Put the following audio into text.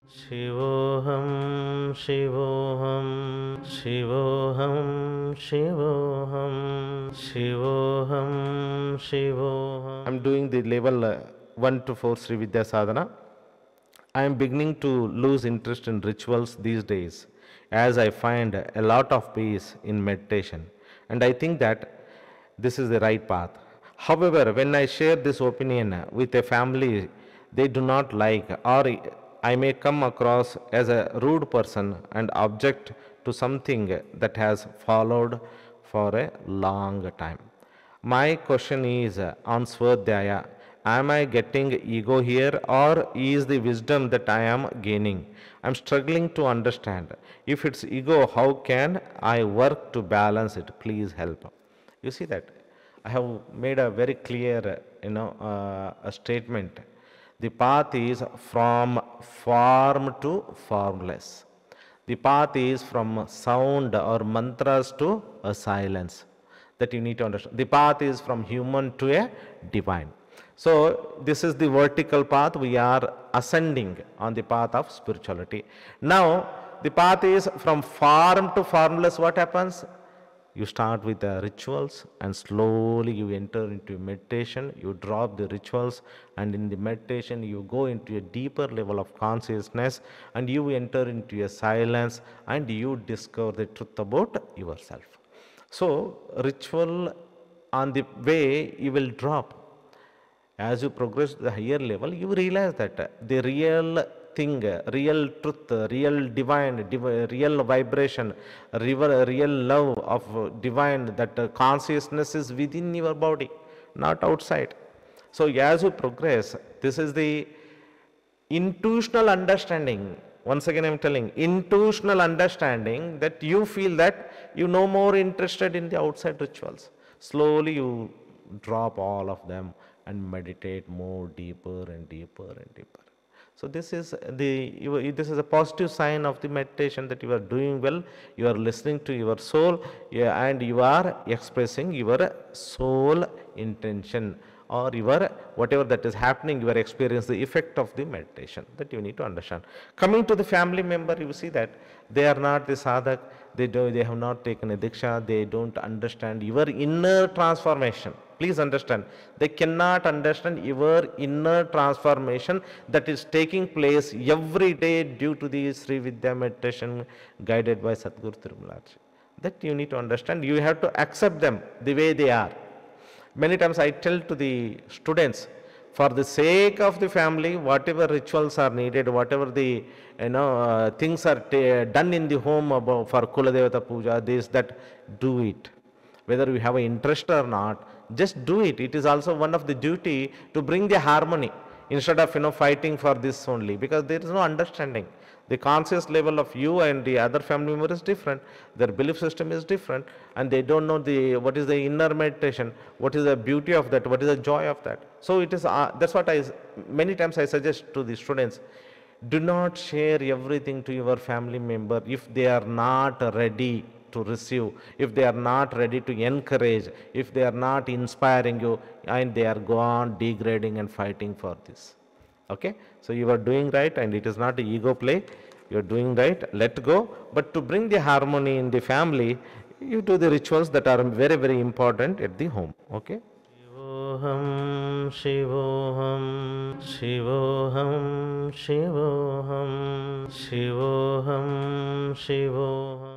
शिवोऽहं शिवोऽहं शिवोऽहं शिवोऽहं शिवोऽहं शिवोऽहं. I'm doing the level 1 to 4 Sri Vidya Sadhana. I am beginning to lose interest in rituals these days as I find a lot of peace in meditation, and I think that this is the right path. However, when I share this opinion with a family, they do not like, or I may come across as a rude person and object to something that has followed for a long time. My question is on Swadhyaya, am I getting ego here or is the wisdom that I am gaining? I'm struggling to understand. If it's ego, how can I work to balance it? Please help. You see that I have made a very clear, a statement. The path is from form to formless. The path is from sound or mantras to a silence. That you need to understand. The path is from human to a divine. So this is the vertical path. We are ascending on the path of spirituality. Now the path is from form to formless. What happens? You start with the rituals and slowly you enter into meditation. You drop the rituals and in the meditation you go into a deeper level of consciousness and you enter into a silence and you discover the truth about yourself. So ritual on the way you will drop. As you progress to the higher level, you realize that the real thing, real truth, real divine, real vibration, real love of divine, that consciousness is within your body, not outside. So as you progress, this is the intuitional understanding. Once again I am telling, intuitional understanding, that you feel that you no more interested in the outside rituals. Slowly you drop all of them and meditate more deeper and deeper and deeper. So this is this is a positive sign of the meditation, that you are doing well, you are listening to your soul, yeah, and you are expressing your soul intention, or your whatever that is happening, you are experiencing the effect of the meditation. That you need to understand. Coming to the family member, you see that they are not the sadhak, they have not taken a diksha, they don't understand your inner transformation. Please understand, they cannot understand your inner transformation that is taking place every day due to the Sri Vidya meditation guided by Sadhguru Tirumalaji. That you need to understand. You have to accept them the way they are. Many times I tell to the students, for the sake of the family, whatever rituals are needed, whatever the things are done in the home for Kuladevata Puja, this, that, do it. Whether you have an interest or not, just do it. It is also one of the duty to bring the harmony instead of fighting for this only, because there is no understanding. The conscious level of you and the other family member is different. Their belief system is different, and they don't know what is the inner meditation, what is the beauty of that, what is the joy of that. So it is that's what many times I suggest to the students. Do not share everything to your family member if they are not ready to receive, if they are not ready to encourage, if they are not inspiring you, and they are gone degrading and fighting for this. Okay, so you are doing right, and it is not an ego play. You are doing right, let go. But to bring the harmony in the family, you do the rituals that are very, very important at the home. Okay. Shivoham, Shivoham, Shivoham, Shivoham, Shivoham, Shivoham.